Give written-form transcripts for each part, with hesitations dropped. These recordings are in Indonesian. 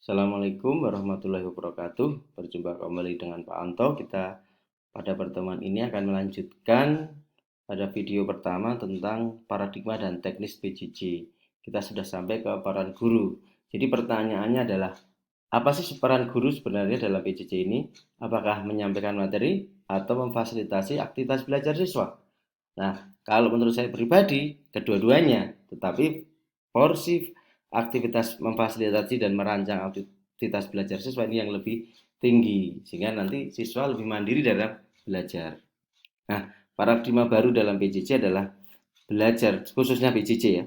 Assalamualaikum warahmatullahi wabarakatuh. Berjumpa kembali dengan Pak Anto. Kita pada pertemuan ini akan melanjutkan pada video pertama tentang paradigma dan teknis PJJ. Kita sudah sampai ke peran guru. Jadi pertanyaannya adalah, apa sih peran guru sebenarnya dalam PJJ ini? Apakah menyampaikan materi atau memfasilitasi aktivitas belajar siswa? Nah, kalau menurut saya pribadi, kedua-duanya, tetapi porsi aktivitas memfasilitasi dan merancang aktivitas belajar siswa ini yang lebih tinggi, sehingga nanti siswa lebih mandiri dalam belajar. Nah, paradigma baru dalam PJJ adalah belajar, khususnya PJJ ya,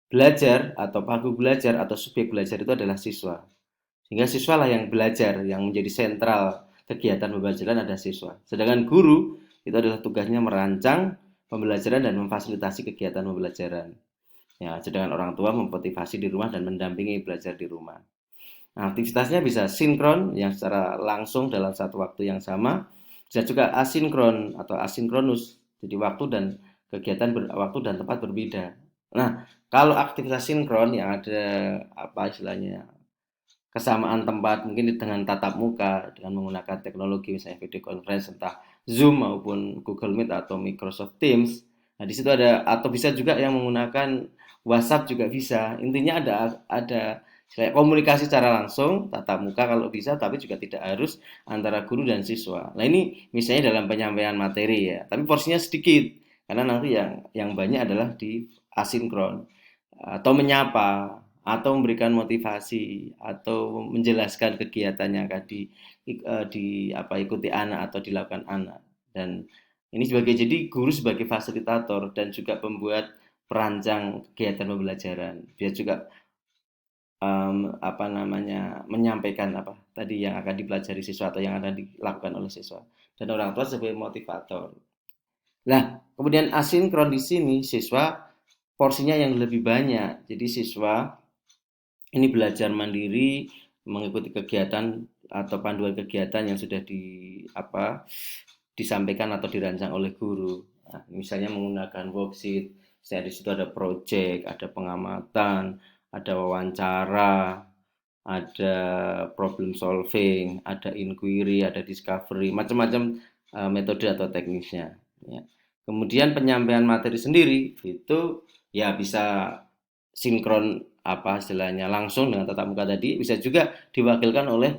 belajar atau pagu belajar atau subjek belajar itu adalah siswa. Sehingga siswalah yang belajar, yang menjadi sentral kegiatan pembelajaran ada siswa. Sedangkan guru itu adalah tugasnya merancang pembelajaran dan memfasilitasi kegiatan pembelajaran. Ya, sedangkan orang tua memotivasi di rumah dan mendampingi belajar di rumah. Nah, aktivitasnya bisa sinkron yang secara langsung dalam satu waktu yang sama, bisa juga asinkron atau asinkronus. Jadi waktu dan kegiatan waktu dan tempat berbeda. Nah, kalau aktivitas sinkron yang ada apa istilahnya kesamaan tempat mungkin dengan tatap muka dengan menggunakan teknologi misalnya video conference entah Zoom maupun Google Meet atau Microsoft Teams. Nah, di situ ada atau bisa juga yang menggunakan WhatsApp juga bisa. Intinya ada komunikasi secara langsung tatap muka kalau bisa tapi juga tidak harus antara guru dan siswa. Nah, ini misalnya dalam penyampaian materi ya, tapi porsinya sedikit karena nanti yang banyak adalah di asinkron atau menyapa atau memberikan motivasi atau menjelaskan kegiatan yang akan ikuti anak atau dilakukan anak. Dan ini jadi guru sebagai fasilitator dan juga pembuat perancang kegiatan pembelajaran. Dia juga menyampaikan apa tadi yang akan dipelajari siswa atau yang akan dilakukan oleh siswa. Dan orang tua sebagai motivator. Nah, kemudian asinkron di sini siswa porsinya yang lebih banyak. Jadi siswa ini belajar mandiri mengikuti kegiatan atau panduan kegiatan yang sudah disampaikan atau dirancang oleh guru. Nah, misalnya menggunakan worksheet, misalnya di situ ada project, ada pengamatan, ada wawancara, ada problem solving, ada inquiry, ada discovery, macam-macam metode atau teknisnya. Ya. Kemudian penyampaian materi sendiri itu ya bisa sinkron apa istilahnya langsung dengan tatap muka tadi, bisa juga diwakilkan oleh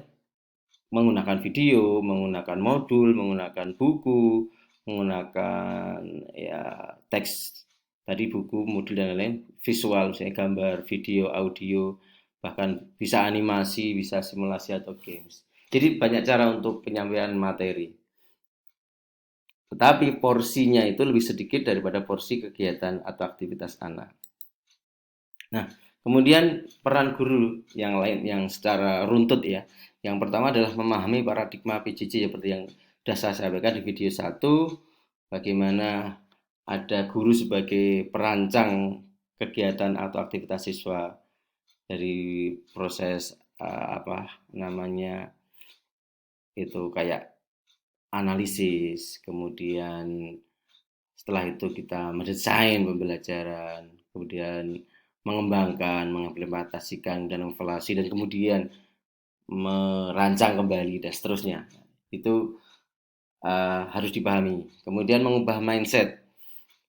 menggunakan video, menggunakan modul, menggunakan buku, menggunakan ya teks tadi buku, modul dan lain-lain, visual, misalnya gambar, video, audio, bahkan bisa animasi, bisa simulasi atau games. Jadi banyak cara untuk penyampaian materi. Tetapi porsinya itu lebih sedikit daripada porsi kegiatan atau aktivitas anak. Nah, kemudian peran guru yang lain yang secara runtut ya. Yang pertama adalah memahami paradigma PJJ seperti yang sudah saya sampaikan di video 1, bagaimana ada guru sebagai perancang kegiatan atau aktivitas siswa dari proses apa namanya itu kayak analisis, kemudian setelah itu kita mendesain pembelajaran, kemudian mengembangkan, mengimplementasikan dan evaluasi dan kemudian merancang kembali dan seterusnya. Itu harus dipahami. Kemudian mengubah mindset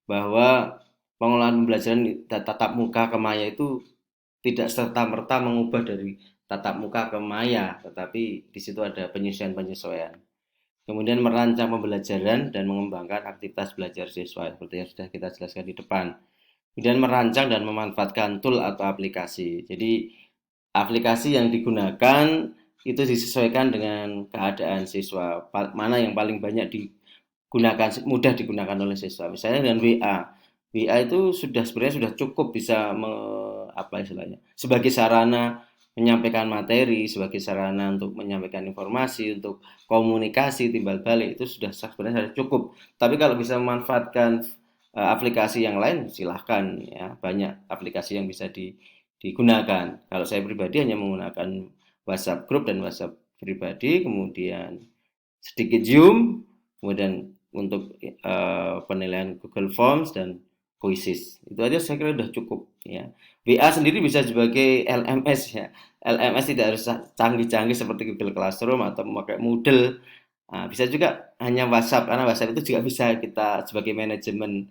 bahwa pengelolaan pembelajaran tatap muka ke maya itu tidak serta-merta mengubah dari tatap muka ke maya, tetapi di situ ada penyesuaian-penyesuaian. Kemudian merancang pembelajaran dan mengembangkan aktivitas belajar siswa seperti yang sudah kita jelaskan di depan. Kemudian merancang dan memanfaatkan tool atau aplikasi. Jadi aplikasi yang digunakan itu disesuaikan dengan keadaan siswa. Mana yang paling banyak digunakan, mudah digunakan oleh siswa. Misalnya dengan WA. WA itu sebenarnya sudah cukup bisa apa istilahnya sebagai sarana menyampaikan materi, sebagai sarana untuk menyampaikan informasi, untuk komunikasi timbal balik itu sudah sebenarnya cukup. Tapi kalau bisa memanfaatkan aplikasi yang lain silahkan ya, banyak aplikasi yang bisa digunakan. Kalau saya pribadi hanya menggunakan WhatsApp grup dan WhatsApp pribadi, kemudian sedikit Zoom, kemudian untuk penilaian Google Forms dan voices. Itu aja saya kira sudah cukup ya. WA sendiri bisa sebagai LMS ya. LMS tidak harus canggih-canggih seperti Google Classroom atau memakai Moodle. Nah, bisa juga hanya WhatsApp karena WhatsApp itu juga bisa kita sebagai manajemen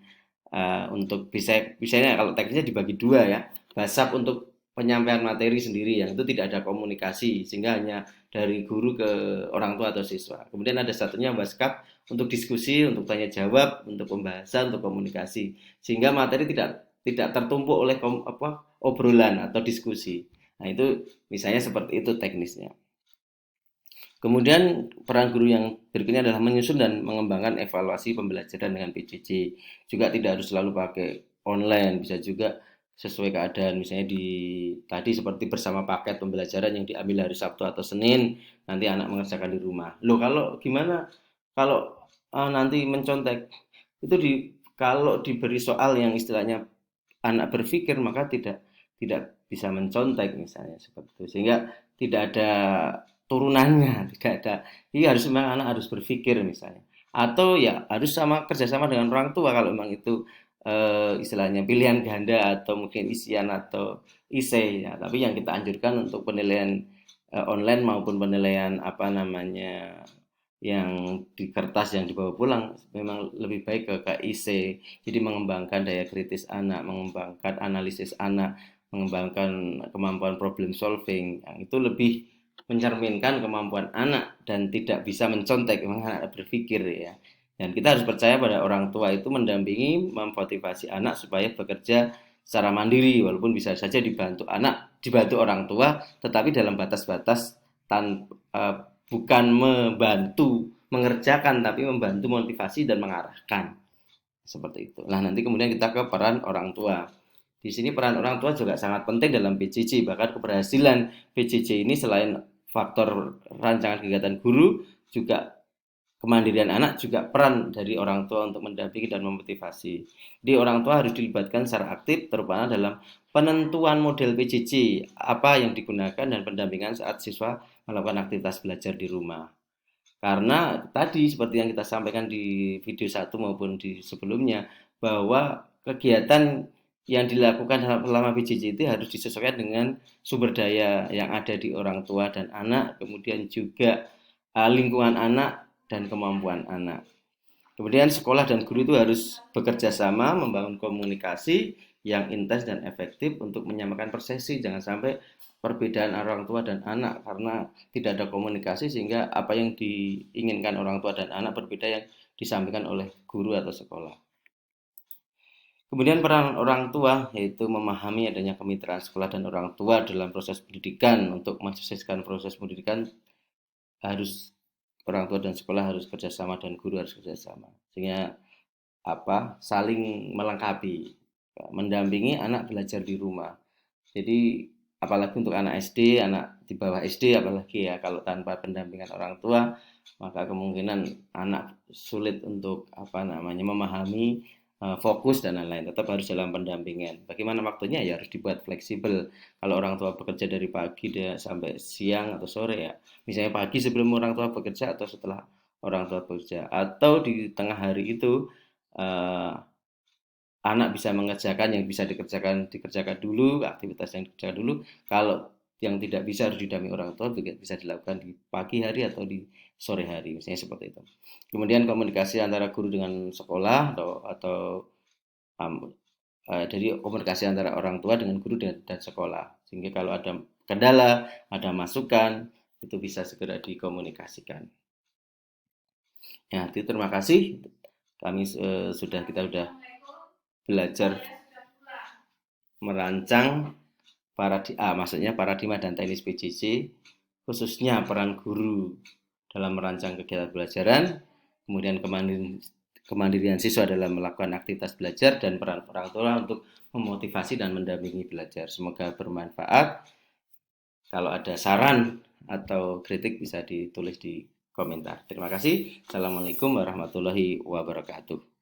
untuk bisanya kalau teknisnya dibagi dua ya. WhatsApp untuk penyampaian materi sendiri yang itu tidak ada komunikasi sehingga hanya dari guru ke orang tua atau siswa. Kemudian ada satunya WhatsApp untuk diskusi, untuk tanya jawab, untuk pembahasan, untuk komunikasi sehingga materi tidak tertumpuk oleh obrolan atau diskusi. Nah, itu misalnya seperti itu teknisnya. Kemudian peran guru yang berikutnya adalah menyusun dan mengembangkan evaluasi pembelajaran dengan PJJ. Juga tidak harus selalu pakai online, bisa juga sesuai keadaan. Misalnya tadi seperti bersama paket pembelajaran yang diambil hari Sabtu atau Senin, nanti anak mengerjakan di rumah. Loh, kalau gimana kalau nanti mencontek itu kalau diberi soal yang istilahnya anak berpikir maka tidak bisa mencontek misalnya seperti itu. Sehingga tidak ada turunannya, tidak ada. Iya harus memang anak harus berpikir misalnya. Atau ya harus kerjasama dengan orang tua kalau memang itu istilahnya pilihan ganda atau mungkin isian atau isei ya. Tapi yang kita anjurkan untuk penilaian online maupun penilaian apa namanya yang di kertas yang dibawa pulang memang lebih baik ke KIC. Jadi mengembangkan daya kritis anak, mengembangkan analisis anak, mengembangkan kemampuan problem solving. Yang itu lebih mencerminkan kemampuan anak dan tidak bisa mencontek memang anak berpikir ya. Dan kita harus percaya pada orang tua itu mendampingi, memotivasi anak supaya bekerja secara mandiri walaupun bisa saja dibantu orang tua tetapi dalam batas-batas bukan membantu mengerjakan tapi membantu motivasi dan mengarahkan seperti itu. Nah, nanti kemudian kita ke peran orang tua. Di sini peran orang tua juga sangat penting dalam PJJ. Bahkan keberhasilan PJJ ini selain faktor rancangan kegiatan guru, juga kemandirian anak juga peran dari orang tua untuk mendampingi dan memotivasi. Jadi orang tua harus dilibatkan secara aktif terutama dalam penentuan model PJJ, apa yang digunakan dan pendampingan saat siswa melakukan aktivitas belajar di rumah. Karena tadi seperti yang kita sampaikan di video satu maupun di sebelumnya bahwa kegiatan yang dilakukan selama PJJ itu harus disesuaikan dengan sumber daya yang ada di orang tua dan anak, kemudian juga lingkungan anak dan kemampuan anak. Kemudian sekolah dan guru itu harus bekerja sama membangun komunikasi yang intens dan efektif untuk menyamakan persepsi. Jangan sampai perbedaan orang tua dan anak karena tidak ada komunikasi sehingga apa yang diinginkan orang tua dan anak berbeda yang disampaikan oleh guru atau sekolah. Kemudian peran orang tua yaitu memahami adanya kemitraan sekolah dan orang tua dalam proses pendidikan. Untuk mensukseskan proses pendidikan harus orang tua dan sekolah harus kerjasama dan guru harus kerjasama sehingga saling melengkapi, mendampingi anak belajar di rumah. Jadi apalagi untuk anak SD, anak di bawah SD apalagi ya kalau tanpa pendampingan orang tua maka kemungkinan anak sulit untuk memahami fokus dan lain-lain. Tetap harus dalam pendampingan. Bagaimana waktunya ya harus dibuat fleksibel. Kalau orang tua bekerja dari pagi sampai siang atau sore ya, misalnya pagi sebelum orang tua bekerja atau setelah orang tua bekerja atau di tengah hari itu eh, anak bisa mengerjakan yang bisa dikerjakan dulu, aktivitas yang dikerjakan dulu. Kalau yang tidak bisa harus didampingi orang tua bisa dilakukan di pagi hari atau di sore hari, misalnya seperti itu. Kemudian komunikasi antara guru dengan sekolah atau jadi komunikasi antara orang tua dengan guru dan sekolah. Sehingga kalau ada kendala, ada masukan, itu bisa segera dikomunikasikan. Ya, terima kasih. Kita sudah belajar merancang maksudnya paradigma dan teknis PJJ, khususnya peran guru dalam merancang kegiatan pembelajaran, kemudian kemandirian siswa dalam melakukan aktivitas belajar, dan peran orang tua untuk memotivasi dan mendampingi belajar. Semoga bermanfaat. Kalau ada saran atau kritik bisa ditulis di komentar. Terima kasih. Assalamualaikum warahmatullahi wabarakatuh.